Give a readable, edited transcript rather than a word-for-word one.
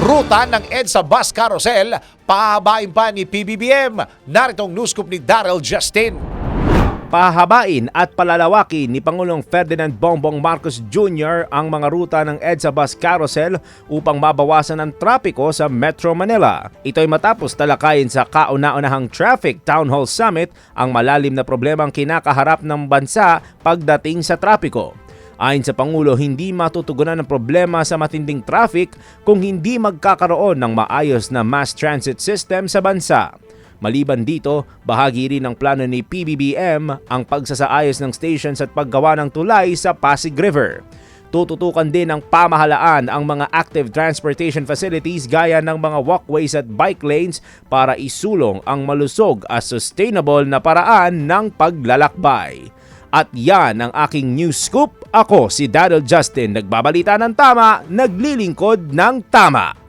ruta ng EDSA Bus Carousel, pahabain pa ni PBBM. Naritong news scoop ni Daryl Justin. Pahabain at palalawakin ni Pangulong Ferdinand Bongbong Marcos Jr. ang mga ruta ng EDSA Bus Carousel upang mabawasan ang trapiko sa Metro Manila. Ito'y matapos talakayin sa kauna-unahang Traffic Town Hall Summit ang malalim na problemang kinakaharap ng bansa pagdating sa trapiko. Ayon sa Pangulo, hindi matutugunan ang problema sa matinding traffic kung hindi magkakaroon ng maayos na mass transit system sa bansa. Maliban dito, bahagi rin ng plano ni PBBM ang pagsasaayos ng stations at paggawa ng tulay sa Pasig River. Tututukan din ng pamahalaan ang mga active transportation facilities gaya ng mga walkways at bike lanes para isulong ang malusog at sustainable na paraan ng paglalakbay. At yan ang aking news scoop. Ako si Daryl Justin, nagbabalita ng tama, naglilingkod ng tama.